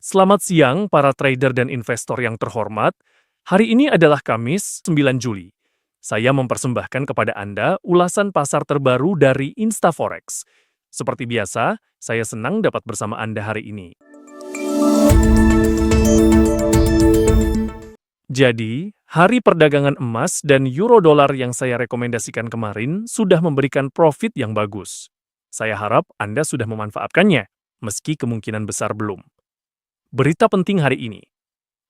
Selamat siang para trader dan investor yang terhormat. Hari ini adalah Kamis, 9 Juli. Saya mempersembahkan kepada Anda ulasan pasar terbaru dari InstaForex. Seperti biasa, saya senang dapat bersama Anda hari ini. Jadi, hari perdagangan emas dan euro dolar yang saya rekomendasikan kemarin sudah memberikan profit yang bagus. Saya harap Anda sudah memanfaatkannya, meski kemungkinan besar belum. Berita penting hari ini.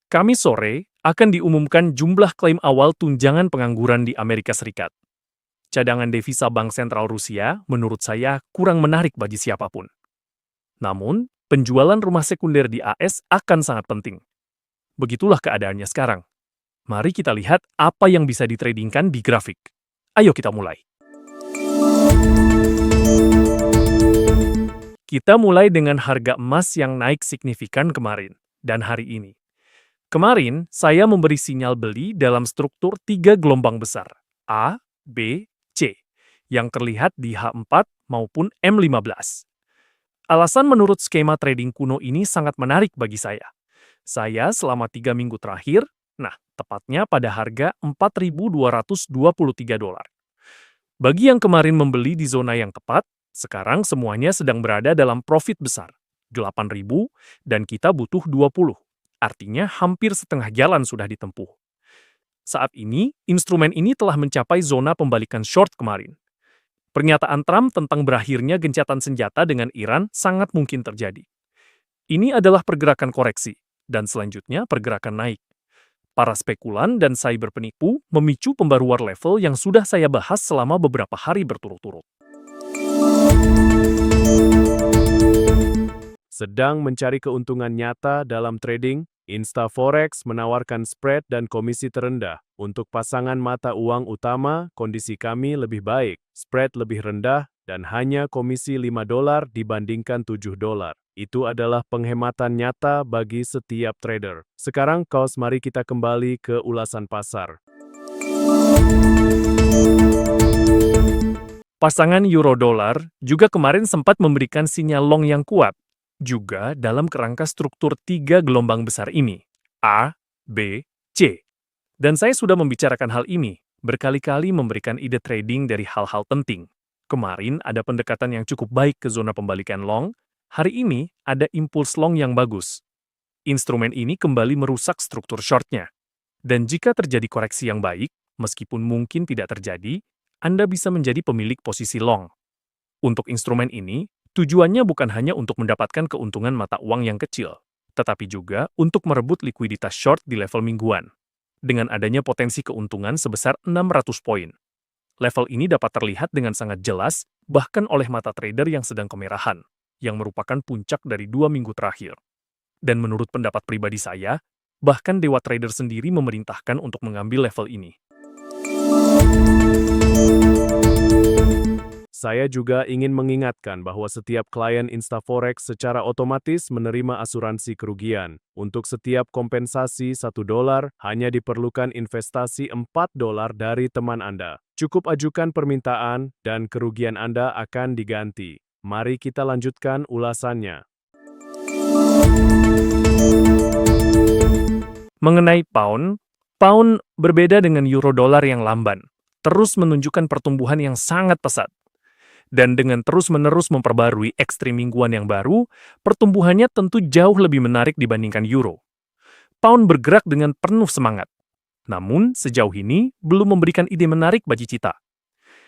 Kamis sore akan diumumkan jumlah klaim awal tunjangan pengangguran di Amerika Serikat. Cadangan devisa Bank Sentral Rusia menurut saya kurang menarik bagi siapapun. Namun, penjualan rumah sekunder di AS akan sangat penting. Begitulah keadaannya sekarang. Mari kita lihat apa yang bisa ditradingkan di grafik. Ayo kita mulai. Kita mulai dengan harga emas yang naik signifikan kemarin dan hari ini. Kemarin, saya memberi sinyal beli dalam struktur 3 gelombang besar, A, B, C, yang terlihat di H4 maupun M15. Alasan menurut skema trading kuno ini sangat menarik bagi saya. Saya selama 3 minggu terakhir, tepatnya pada harga $4.223. Bagi yang kemarin membeli di zona yang tepat, sekarang semuanya sedang berada dalam profit besar, 8.000, dan kita butuh 20. Artinya hampir setengah jalan sudah ditempuh. Saat ini, instrumen ini telah mencapai zona pembalikan short kemarin. Pernyataan Trump tentang berakhirnya gencatan senjata dengan Iran sangat mungkin terjadi. Ini adalah pergerakan koreksi, dan selanjutnya pergerakan naik. Para spekulan dan cyber penipu memicu pembaruan level yang sudah saya bahas selama beberapa hari berturut-turut. Sedang mencari keuntungan nyata dalam trading, InstaForex menawarkan spread dan komisi terendah. Untuk pasangan mata uang utama, kondisi kami lebih baik, spread lebih rendah, dan hanya komisi $5 dibandingkan $7. Itu adalah penghematan nyata bagi setiap trader. Sekarang, mari kita kembali ke ulasan pasar. Pasangan euro-dolar juga kemarin sempat memberikan sinyal long yang kuat, juga dalam kerangka struktur 3 gelombang besar ini, A, B, C. Dan saya sudah membicarakan hal ini, berkali-kali memberikan ide trading dari hal-hal penting. Kemarin ada pendekatan yang cukup baik ke zona pembalikan long, hari ini ada impuls long yang bagus. Instrumen ini kembali merusak struktur shortnya. Dan jika terjadi koreksi yang baik, meskipun mungkin tidak terjadi, Anda bisa menjadi pemilik posisi long. Untuk instrumen ini, tujuannya bukan hanya untuk mendapatkan keuntungan mata uang yang kecil, tetapi juga untuk merebut likuiditas short di level mingguan, dengan adanya potensi keuntungan sebesar 600 poin. Level ini dapat terlihat dengan sangat jelas, bahkan oleh mata trader yang sedang kemerahan, yang merupakan puncak dari 2 minggu terakhir. Dan menurut pendapat pribadi saya, bahkan dewa trader sendiri memerintahkan untuk mengambil level ini. Saya juga ingin mengingatkan bahwa setiap klien InstaForex secara otomatis menerima asuransi kerugian. Untuk setiap kompensasi $1, hanya diperlukan investasi $4 dari teman Anda. Cukup ajukan permintaan, dan kerugian Anda akan diganti. Mari kita lanjutkan ulasannya. Mengenai pound berbeda dengan euro dolar yang lamban, terus menunjukkan pertumbuhan yang sangat pesat. Dan dengan terus-menerus memperbarui ekstrim mingguan yang baru, pertumbuhannya tentu jauh lebih menarik dibandingkan euro. Pound bergerak dengan penuh semangat. Namun, sejauh ini belum memberikan ide menarik bagi kita.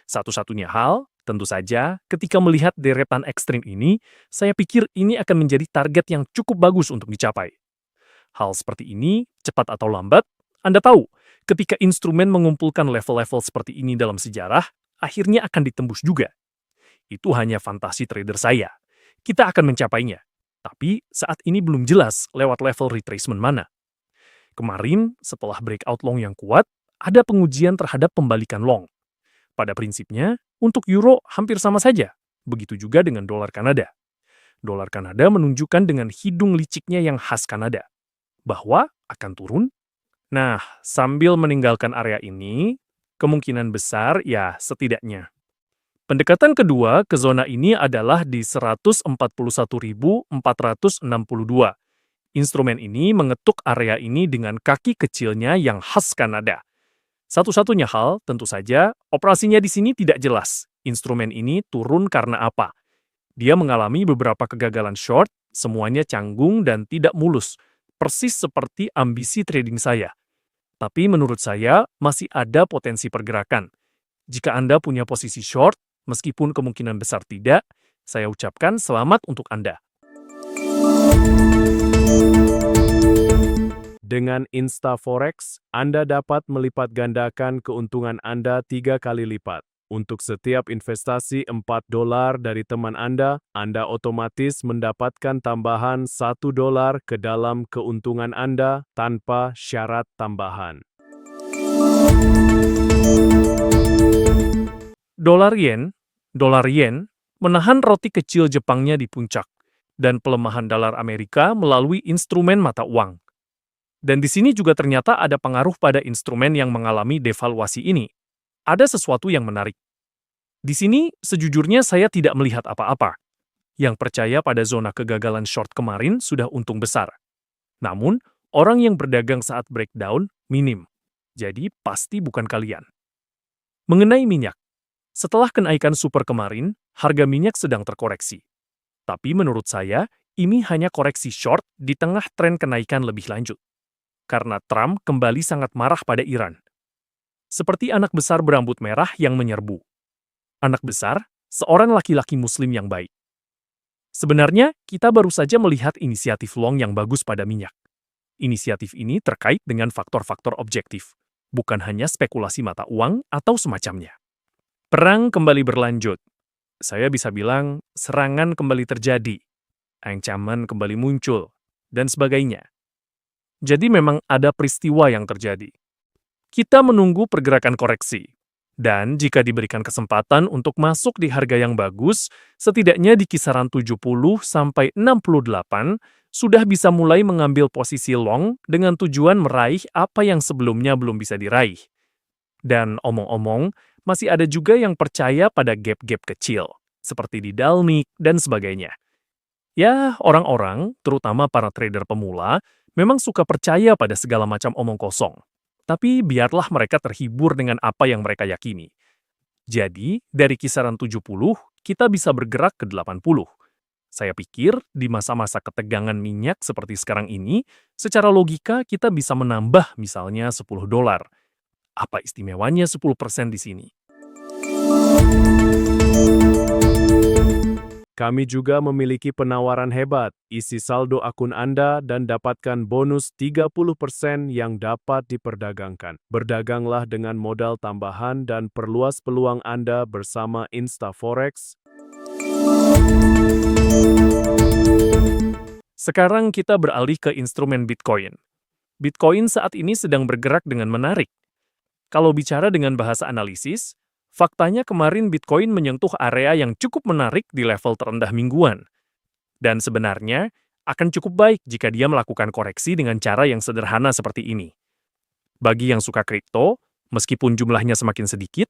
Satu-satunya hal, tentu saja, ketika melihat deretan ekstrim ini, saya pikir ini akan menjadi target yang cukup bagus untuk dicapai. Hal seperti ini, cepat atau lambat, Anda tahu, ketika instrumen mengumpulkan level-level seperti ini dalam sejarah, akhirnya akan ditembus juga. Itu hanya fantasi trader saya. Kita akan mencapainya. Tapi saat ini belum jelas lewat level retracement mana. Kemarin, setelah breakout long yang kuat, ada pengujian terhadap pembalikan long. Pada prinsipnya, untuk euro hampir sama saja. Begitu juga dengan dolar Kanada. Dolar Kanada menunjukkan dengan hidung liciknya yang khas Kanada, bahwa akan turun. Nah, sambil meninggalkan area ini, kemungkinan besar ya setidaknya. Pendekatan kedua ke zona ini adalah di 141.462. Instrumen ini mengetuk area ini dengan kaki kecilnya yang khas Kanada. Satu-satunya hal, tentu saja, operasinya di sini tidak jelas. Instrumen ini turun karena apa? Dia mengalami beberapa kegagalan short, semuanya canggung dan tidak mulus, persis seperti ambisi trading saya. Tapi menurut saya, masih ada potensi pergerakan. Jika Anda punya posisi short, meskipun kemungkinan besar tidak, saya ucapkan selamat untuk Anda. Dengan InstaForex, Anda dapat melipat gandakan keuntungan Anda 3 kali lipat. Untuk setiap investasi $4 dari teman Anda otomatis mendapatkan tambahan $1 ke dalam keuntungan Anda tanpa syarat tambahan. Dolar yen menahan roti kecil Jepangnya di puncak, dan pelemahan dolar Amerika melalui instrumen mata uang. Dan di sini juga ternyata ada pengaruh pada instrumen yang mengalami devaluasi ini. Ada sesuatu yang menarik. Di sini, sejujurnya saya tidak melihat apa-apa. Yang percaya pada zona kegagalan short kemarin sudah untung besar. Namun, orang yang berdagang saat breakdown minim. Jadi, pasti bukan kalian. Mengenai minyak, setelah kenaikan super kemarin, harga minyak sedang terkoreksi. Tapi menurut saya, ini hanya koreksi short di tengah tren kenaikan lebih lanjut. Karena Trump kembali sangat marah pada Iran. Seperti anak besar berambut merah yang menyerbu. Anak besar, seorang laki-laki muslim yang baik. Sebenarnya, kita baru saja melihat inisiatif long yang bagus pada minyak. Inisiatif ini terkait dengan faktor-faktor objektif, bukan hanya spekulasi mata uang atau semacamnya. Perang kembali berlanjut. Saya bisa bilang, serangan kembali terjadi, ancaman kembali muncul, dan sebagainya. Jadi memang ada peristiwa yang terjadi. Kita menunggu pergerakan koreksi. Dan jika diberikan kesempatan untuk masuk di harga yang bagus, setidaknya di kisaran 70-68, sudah bisa mulai mengambil posisi long dengan tujuan meraih apa yang sebelumnya belum bisa diraih. Dan omong-omong, masih ada juga yang percaya pada gap-gap kecil, seperti di Dalmik dan sebagainya. Ya, orang-orang, terutama para trader pemula, memang suka percaya pada segala macam omong kosong. Tapi biarlah mereka terhibur dengan apa yang mereka yakini. Jadi, dari kisaran 70, kita bisa bergerak ke 80. Saya pikir, di masa-masa ketegangan minyak seperti sekarang ini, secara logika kita bisa menambah misalnya $10. Apa istimewanya 10% di sini? Kami juga memiliki penawaran hebat. Isi saldo akun Anda dan dapatkan bonus 30% yang dapat diperdagangkan. Berdaganglah dengan modal tambahan dan perluas peluang Anda bersama InstaForex. Sekarang kita beralih ke instrumen Bitcoin. Bitcoin saat ini sedang bergerak dengan menarik. Kalau bicara dengan bahasa analisis, faktanya kemarin Bitcoin menyentuh area yang cukup menarik di level terendah mingguan. Dan sebenarnya, akan cukup baik jika dia melakukan koreksi dengan cara yang sederhana seperti ini. Bagi yang suka kripto, meskipun jumlahnya semakin sedikit,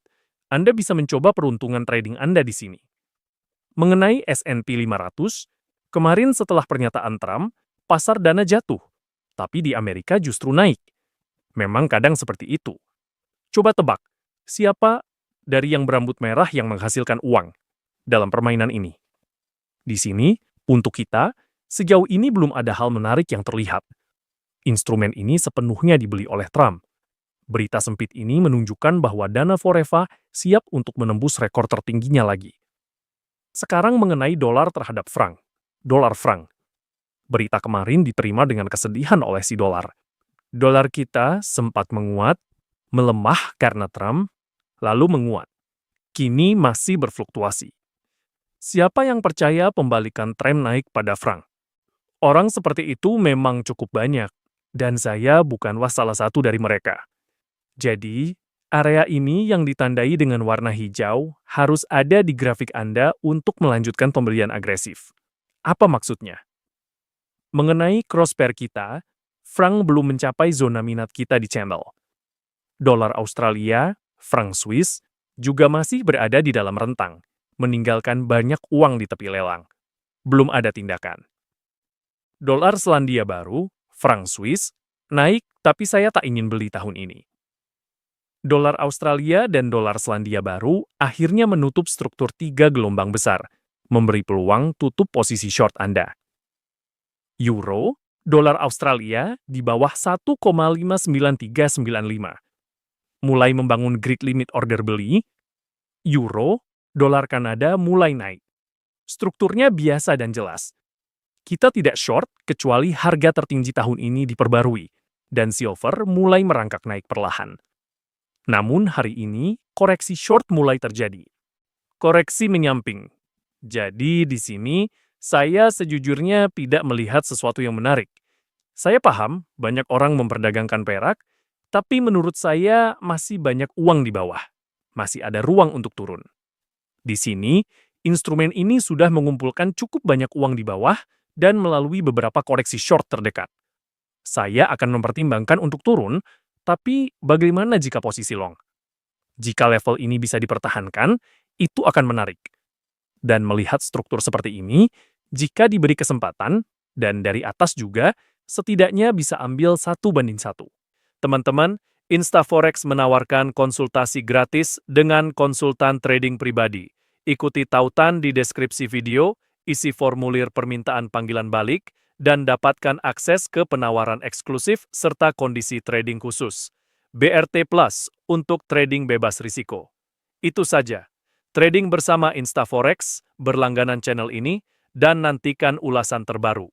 Anda bisa mencoba peruntungan trading Anda di sini. Mengenai S&P 500, kemarin setelah pernyataan Trump, pasar dana jatuh, tapi di Amerika justru naik. Memang kadang seperti itu. Coba tebak, siapa dari yang berambut merah yang menghasilkan uang dalam permainan ini? Di sini, untuk kita, sejauh ini belum ada hal menarik yang terlihat. Instrumen ini sepenuhnya dibeli oleh Trump. Berita sempit ini menunjukkan bahwa dana Forever siap untuk menembus rekor tertingginya lagi. Sekarang mengenai dolar terhadap franc. Dolar franc. Berita kemarin diterima dengan kesedihan oleh si dolar. Dolar kita sempat menguat, melemah karena Trump, lalu menguat. Kini masih berfluktuasi. Siapa yang percaya pembalikan tren naik pada franc? Orang seperti itu memang cukup banyak, dan saya bukanlah salah satu dari mereka. Jadi, area ini yang ditandai dengan warna hijau harus ada di grafik Anda untuk melanjutkan pembelian agresif. Apa maksudnya? Mengenai cross pair kita, franc belum mencapai zona minat kita di channel. Dolar Australia, franc Swiss, juga masih berada di dalam rentang, meninggalkan banyak uang di tepi lelang. Belum ada tindakan. Dolar Selandia Baru, franc Swiss, naik tapi saya tak ingin beli tahun ini. Dolar Australia dan dolar Selandia Baru akhirnya menutup struktur 3 gelombang besar, memberi peluang tutup posisi short Anda. Euro, dolar Australia di bawah 1,59395. Mulai membangun grid limit order beli, Euro, dolar Kanada mulai naik. Strukturnya biasa dan jelas. Kita tidak short kecuali harga tertinggi tahun ini diperbarui, dan silver mulai merangkak naik perlahan. Namun hari ini, koreksi short mulai terjadi. Koreksi menyamping. Jadi di sini, saya sejujurnya tidak melihat sesuatu yang menarik. Saya paham banyak orang memperdagangkan perak, tapi menurut saya masih banyak uang di bawah. Masih ada ruang untuk turun. Di sini, instrumen ini sudah mengumpulkan cukup banyak uang di bawah dan melalui beberapa koreksi short terdekat. Saya akan mempertimbangkan untuk turun, tapi bagaimana jika posisi long? Jika level ini bisa dipertahankan, itu akan menarik. Dan melihat struktur seperti ini, jika diberi kesempatan, dan dari atas juga, setidaknya bisa ambil 1:1. Teman-teman, InstaForex menawarkan konsultasi gratis dengan konsultan trading pribadi. Ikuti tautan di deskripsi video, isi formulir permintaan panggilan balik, dan dapatkan akses ke penawaran eksklusif serta kondisi trading khusus. BRT Plus untuk trading bebas risiko. Itu saja. Trading bersama InstaForex, berlangganan channel ini, dan nantikan ulasan terbaru.